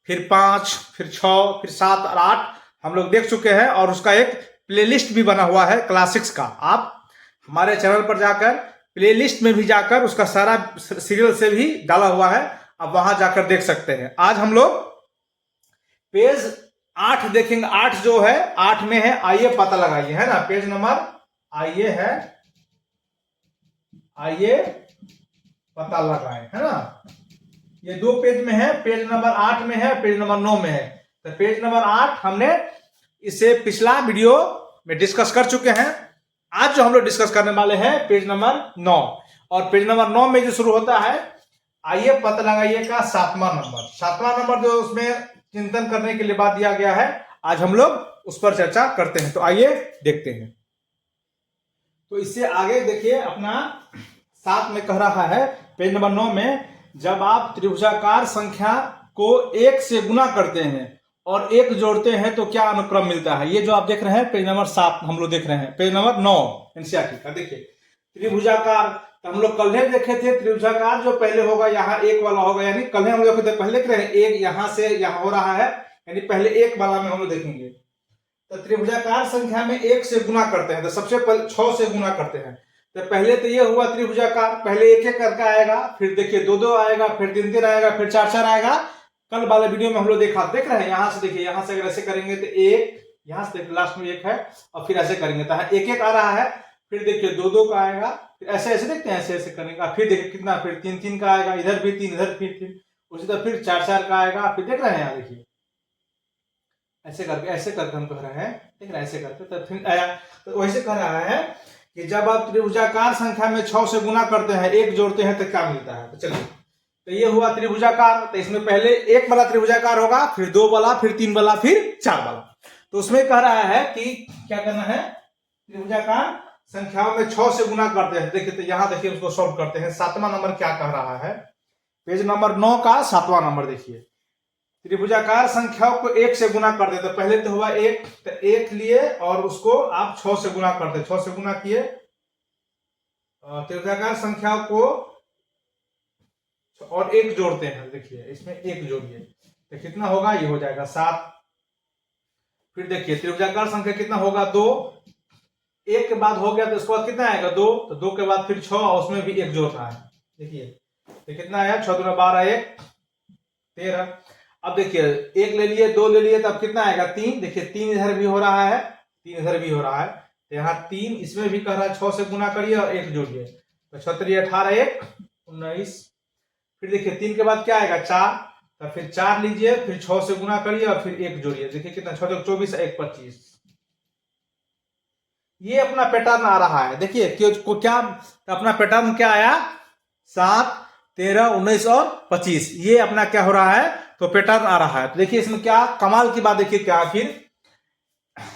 फिर 5, फिर 6, फिर 7 और 8 हम लोग देख चुके हैं। और उसका एक प्लेलिस्ट भी बना हुआ है क्लासिक्स का। आप हमारे चैनल पर जाकर प्लेलिस्ट में भी जाकर उसका सारा सीरियल से भी डाला हुआ है, आप वहां जाकर देख सकते हैं। आज हम लोग पेज 8 देखेंगे। 8 जो है, 8 में है आइए पता लगाइए, है ना। पेज नंबर आइए है, आइए पता लगाएं, है ना। ये 2 पेज में है, पेज नंबर 8 में है, पेज नंबर 9 में है। तो पेज नंबर 8 हमने इसे पिछला वीडियो में डिस्कस कर चुके हैं। आज जो हम लोग डिस्कस करने वाले हैं पेज नंबर 9, और पेज नंबर 9 में जो शुरू होता है आइए पता लगाइए का 7वां नंबर। 7वां नंबर जो उसमें चिंतन करने के लिए बात दिया गया है, आज हम लोग उस पर चर्चा करते हैं। तो आइए देखते हैं। तो इससे आगे देखिए अपना 7 में कह रहा है पेज नंबर 9 में, जब आप त्रिभुजाकार संख्या को 1 से गुना करते हैं और 1 जोड़ते हैं तो क्या अनुक्रम मिलता है। ये जो आप देख रहे हैं पेज नंबर 7 हम लोग देख रहे हैं, पेज नंबर 9 एनसीईआरटी का। देखिए त्रिभुजाकार, तो हम लोग कल देखे थे त्रिभुजाकार जो पहले होगा यहाँ 1 वाला होगा, यानी कल हम लोग पहले देख रहे हैं 1 यहां से यहां हो रहा है, यानी पहले 1 वाला में हम लोग देखेंगे। तो त्रिभुजाकार संख्या में 1 से गुना करते हैं, तो सबसे पहले 6 से गुना करते हैं। तो पहले तो ये हुआ त्रिभुजाकार, पहले 1-1 करके आएगा, फिर देखिए 2-2 आएगा, फिर 3-3 आएगा, फिर 4-4 आएगा। कल वाले वीडियो में हम लोग देख रहे हैं। यहां से देखिए, यहां से अगर ऐसे करेंगे तो 1, यहां से लास्ट में 1 है, और फिर ऐसे करेंगे तो 1-1 आ रहा है, फिर देखिए 2-2 का आएगा, फिर ऐसे ऐसे देखते हैं, ऐसे ऐसे करेंगे, फिर देखिए कितना, फिर 3-3 का आएगा, इधर भी 3, इधर फिर 3, उसी तरह फिर 4-4 का आएगा। फिर देख रहे हैं यहाँ देखिए ऐसे करके हम कह रहे हैं, देख रहे हैं ऐसे करके, तो फिर आया। तो वैसे कह रहा है कि जब आप त्रिभुजाकार संख्या में 6 से गुना करते हैं, 1 जोड़ते हैं तो क्या मिलता है। तो चलिए, तो ये हुआ त्रिभुजाकार। तो इसमें पहले 1 वाला त्रिभुजाकार होगा, फिर 2 वाला, फिर 3 वाला, फिर 4 वाला। तो उसमें कह रहा है कि क्या करना है, त्रिभुजाकार संख्याओं में 6 से गुना करते हैं। देखिए तो यहां देखिए उसको सॉल्व करते हैं। 7वां नंबर क्या कह रहा है, पेज नंबर 9 का 7वां नंबर देखिए। त्रिभुजाकार संख्याओं को 1 से गुना कर देते, पहले तो हुआ 1, तो 1 लिए और उसको आप 6 से गुना करते, 6 से गुना किए, त्रिभुजाकार संख्याओं को और 1 जोड़ते हैं। देखिए इसमें 1 जोड़िए तो कितना होगा, ये हो जाएगा 7। फिर देखिए त्रिभुजाकार संख्या कितना होगा, 2, 1 के बाद हो गया तो उसके बाद कितना आएगा 2, तो 2 के बाद फिर 6, और उसमें भी 1 जोड़ना है। देखिए तो कितना आया, 6 दूना 12, 1 13। अब देखिए 1 ले लिए, 2 ले लिए, तब कितना आएगा 3। देखिए 3 इधर भी हो रहा है, 3 इधर भी हो रहा है, तो यहाँ 3 इसमें भी कह रहा है 6 से गुना करिए और 1 जोड़िए, तो 36, 18, 1 19। फिर देखिए 3 के बाद क्या आएगा 4, तो फिर 4 लीजिए, फिर 6 से गुना करिए और फिर 1 जोड़िए। देखिए कितना, 6 24, 1 25। ये अपना पैटर्न आ रहा है। देखिए क्या अपना पैटर्न क्या आया, 7, 13, 19 और 25। ये अपना क्या हो रहा है, तो पैटर्न आ रहा है। तो देखिए इसमें क्या कमाल की बात, देखिए क्या फिर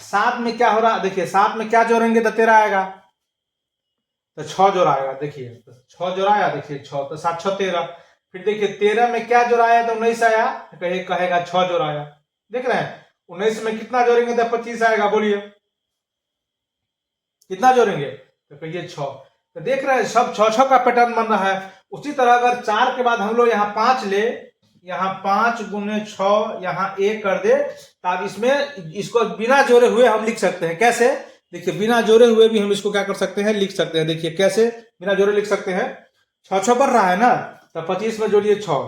7 में क्या हो रहा है, देखिए 7 में क्या जोड़ेंगे तो 13 आएगा, तो 6 जोड़ाएगा। देखिए तो 6 जोड़ाया, देखिए 6, तो 7 6 13। फिर देखिए 13 में क्या जोड़ाया तो 19 आया, तो कहेगा 6 जोड़ाया। देख रहे हैं 19 में कितना जोड़ेंगे तो 25 आएगा, बोलिए कितना जोड़ेंगे, तो कहिए 6। तो देख रहे हैं सब 6 का पैटर्न बन रहा है। उसी तरह अगर 4 के बाद हम लोग यहाँ 5 ले, यहाँ 5 गुने 6, यहाँ 1 कर दे, तब इसमें इसको बिना जोड़े हुए हम लिख सकते हैं। कैसे, देखिए बिना जोड़े हुए भी हम इसको क्या कर सकते हैं, लिख सकते हैं। देखिए कैसे बिना जोड़े लिख सकते हैं, 6 बढ़ रहा है ना, तो 25 में जोड़िए 6,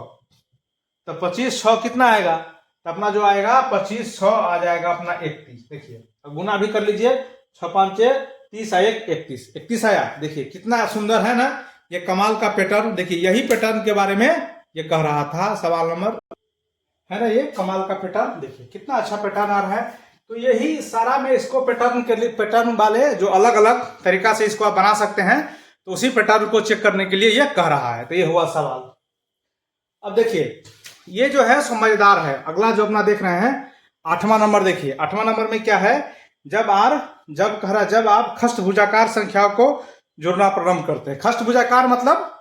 तो 25 6 कितना आएगा, तो अपना जो आएगा 25 6 आ जाएगा अपना 31। देखिए गुना भी कर लीजिए, 6 5 30 1 31, 31 आया। देखिए कितना सुंदर है ना, ये कमाल का पैटर्न। देखिए यही पैटर्न के बारे में ये कह रहा था सवाल नंबर, है ना, ये कमाल का पैटर्न। देखिए कितना अच्छा पैटर्न आ रहा है। तो यही सारा में इसको पैटर्न के लिए, पैटर्न वाले जो अलग अलग तरीका से इसको आप बना सकते हैं, तो उसी पैटर्न को चेक करने के लिए ये कह रहा है। तो ये हुआ सवाल। अब देखिए ये जो है समझदार है। अगला जो अपना देख रहे हैं 8वां नंबर, देखिए 8वां नंबर में क्या है, जब कह रहा है जब आप खष्टभुजाकार संख्याओं को जोड़ना प्रारंभ करते हैं। खष्टभुजाकार मतलब,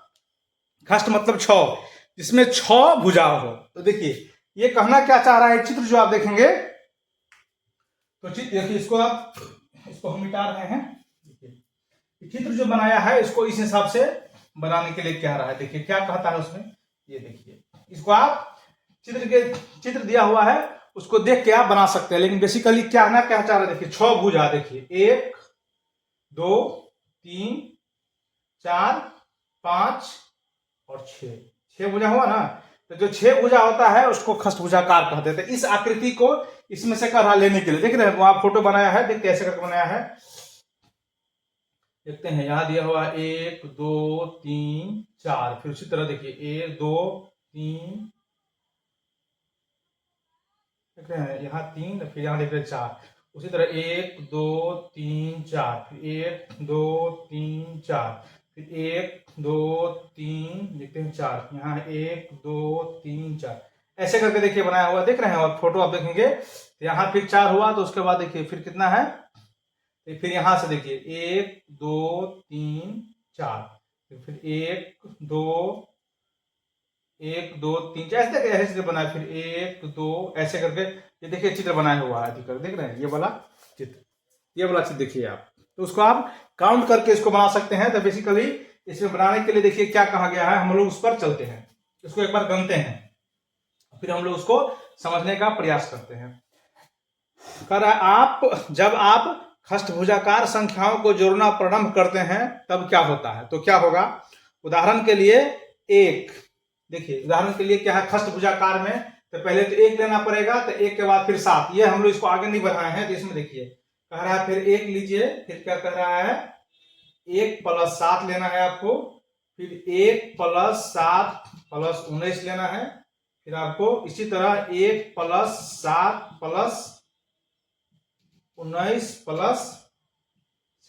खष्ट मतलब 6, जिसमें 6 भुजा हो। तो देखिए ये कहना क्या चाह रहा है, चित्र जो आप देखेंगे, तो चित्र देखिए इसको हम मिटा रहे हैं। चित्र जो बनाया है इसको इस हिसाब से बनाने के लिए कह रहा है। देखिए क्या कहता है उसमें, ये देखिए, इसको आप चित्र दिया हुआ है उसको देख के आप बना सकते हैं, लेकिन बेसिकली क्या ना क्या चाह रहा है, देखिए 6 भुजा, देखिए 1 2 3 4 5 और 6 भुजा हुआ ना। तो जो 6 भुजा होता है उसको खष्टभुजाकार कहते हैं। इस आकृति को इसमें से करा लेने के लिए देख रहे हैं, वहां फोटो बनाया है, देख कैसे करके बनाया है, देखते हैं। यहां दिया हुआ 1 2 3 4, फिर उसी तरह देखिए 1 2 3, देख रहे हैं यहाँ 3, फिर यहाँ देख रहे हैं 4, उसी तरह 1 2 3 4, फिर 1 2 3 4, फिर 1 2 3, देखते हैं 4, यहाँ 1 2 3 4, ऐसे करके देखिए बनाया हुआ, देख रहे हैं। और फोटो आप देखेंगे तो यहाँ फिर 4 हुआ, तो उसके बाद देखिए फिर कितना है, फिर यहां से देखिए 1 2 3 4, फिर 1 2 1 2 3 4, ऐसे चित्र बनाए, फिर 1 2, ऐसे करके ये देखिए चित्र बनाया हुआ है, देख रहे हैं ये वाला चित्र, ये वाला चित्र देखिए आप। तो उसको आप काउंट करके इसको बना सकते हैं। तो बेसिकली इसमें बनाने के लिए देखिए क्या कहा गया है, हम लोग उस पर चलते हैं, इसको एक बार गनते हैं, फिर हम लोग उसको समझने का प्रयास करते हैं। कर आप जब आप खष्टभुजाकार संख्याओं को जोड़ना प्रारंभ करते हैं तब क्या होता है, तो क्या होगा, उदाहरण के लिए 1, देखिए उदाहरण के लिए क्या है, खष्टभुजाकार में तो पहले तो 1 लेना पड़ेगा, तो 1 के बाद फिर 7, ये हम लोग इसको आगे नहीं बढ़ाए हैं। तो इसमें देखिए कह रहा है फिर 1 लीजिए, फिर क्या कह रहा है 1 + 7 लेना है आपको, फिर 1 + 7 + 19 लेना है, फिर आपको इसी तरह 1 + 7 + 19 +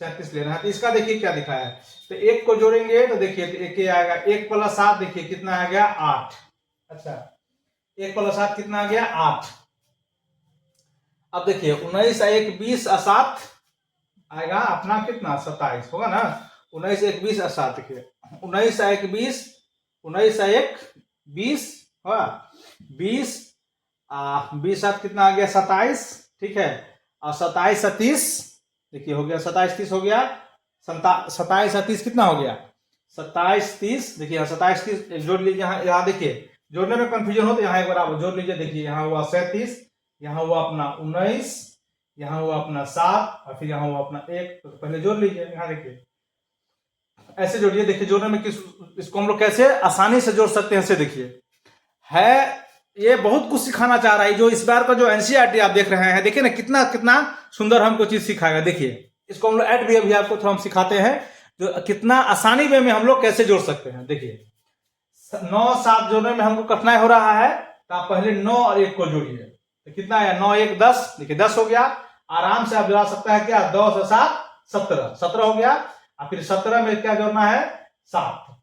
37 लेना है। तो इसका देखिए क्या दिखा है, तो 1 को जोड़ेंगे तो देखिए तो 1 आएगा, 1 + 7 देखिए कितना आ गया 8, अच्छा 1 + 7 कितना आ गया 8। अब देखिए 19 × 1 20 × 7 आएगा अपना कितना 27 होगा ना, 19 × 1 20 × 7, देखिए 19 × 1 20, 19 × 1 20 होगा 20, 20 7 कितना आ गया 27, ठीक है, और 27 × 30 देखिए हो गया 27 30 हो गया, 27 × 30 कितना हो गया 27 30, देखिए 27 30 जोड़ लीजिए, यहाँ देखिए जोड़ने में कंफ्यूजन हो तो यहाँ एक बार आप जोड़ लीजिए, देखिए यहाँ हुआ 37, यहाँ हुआ अपना 19, यहाँ हुआ अपना 7 और फिर यहाँ हुआ अपना 1, तो पहले जोड़ लीजिए, यहाँ देखिए ऐसे जोड़िए। देखिए जोड़ने में इसको हम लोग कैसे आसानी से जोड़ सकते हैं, ऐसे देखिए है, ये बहुत कुछ सिखाना चाह रहा है। जो इस बार का जो एनसीईआरटी आप देख रहे हैं, देखिए ना कितना कितना सुंदर हमको चीज सिखाएगा। देखिए इसको हम लोग ऐड भी अभी आपको थोड़ा हम सिखाते हैं, जो कितना आसानी वे में हम लोग कैसे जोड़ सकते हैं। देखिए 9 7 जोड़ने में हमको कठिनाई हो रहा है, तो आप पहले 9 और 1 को जोड़िए, तो कितना आया 9 1 10, देखिए 10 हो गया, आराम से आप जोड़ा सकता है क्या 10 और 7 17, 17 हो गया, और फिर 17 में क्या जोड़ना है 7,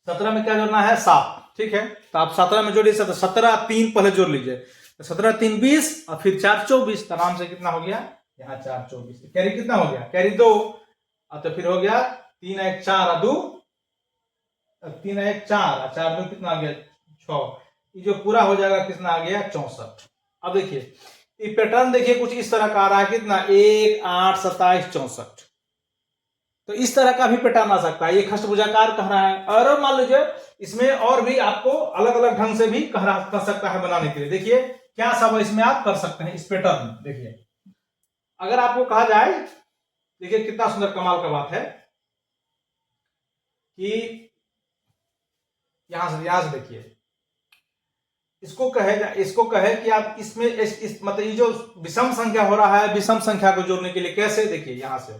17 में क्या जोड़ना है 7, ठीक है। तो आप 17 में जोड़िए, 17 3 पहले जोड़ लीजिए, तो 17 3 20 और फिर 4 24, आराम से कितना हो गया यहाँ 4 24, कैरी कितना हो गया कैरी 2, और तो फिर हो गया 3 1 4 और 2 3 1 4 और 4 2 कितना आ गया 6, ये जो पूरा हो जाएगा कितना आ गया 64। अब देखिए ये पैटर्न देखिए कुछ इस तरह का आ रहा है, कितना 1 8 27 64, तो इस तरह का भी पैटर्न आ सकता है, ये खष्टभुजाकार कह रहा है। और मान लीजिए इसमें और भी आपको अलग अलग ढंग से भी कर सकता है बनाने के लिए। देखिए क्या सब इसमें आप कर सकते हैं इस पैटर्न में। देखिए अगर आपको कहा जाए, देखिए कितना सुंदर कमाल का बात है कि यहां से देखिए इसको कहे कि आप इसमें मतलब ये जो विषम संख्या हो रहा है, विषम संख्या को जोड़ने के लिए कैसे, देखिए यहां से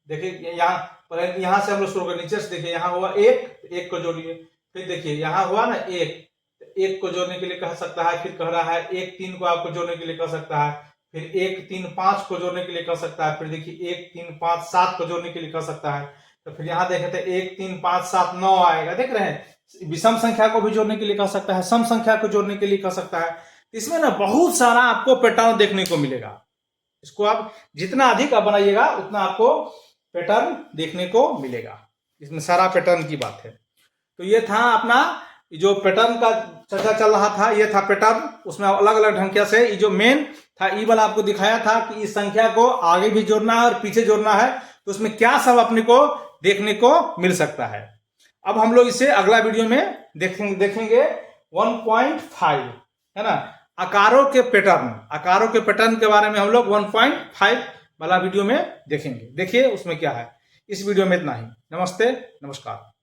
देखिए, यहाँ से हम लोग शुरू करें, नीचे से देखिए यहाँ हुआ 1 को जोड़िए, फिर देखिए यहाँ हुआ ना 1 को जोड़ने के लिए कह सकता है, फिर कह रहा है 1 3 को आपको जोड़ने के लिए कह सकता है, फिर 1 3 5 को जोड़ने के लिए कह सकता है, फिर देखिए 1 3 5 7 को जोड़ने के लिए कह सकता है, तो फिर यहाँ देखे थे 1 3 5 7 9 आएगा, देख रहे हैं। विषम संख्या को भी जोड़ने के लिए कह सकता है, सम संख्या को जोड़ने के लिए कह सकता है। इसमें ना बहुत सारा आपको पैटर्न देखने को मिलेगा, इसको आप जितना अधिक आप बनाइएगा उतना आपको पैटर्न देखने को मिलेगा, इसमें सारा पैटर्न की बात है। तो ये था अपना जो पैटर्न का चर्चा चल रहा था, ये था पैटर्न, उसमें अलग अलग ढंग से ये जो मेन था ई वाला आपको दिखाया था कि इस संख्या को आगे भी जोड़ना है और पीछे जोड़ना है, तो उसमें क्या सब अपने को देखने को मिल सकता है। अब हम लोग इसे अगला वीडियो में देखेंगे 1.5 है ना, आकारों के पैटर्न के बारे में हम लोग 1.5 वाला वीडियो में देखेंगे। देखिए उसमें क्या है। इस वीडियो में इतना ही। नमस्ते, नमस्कार।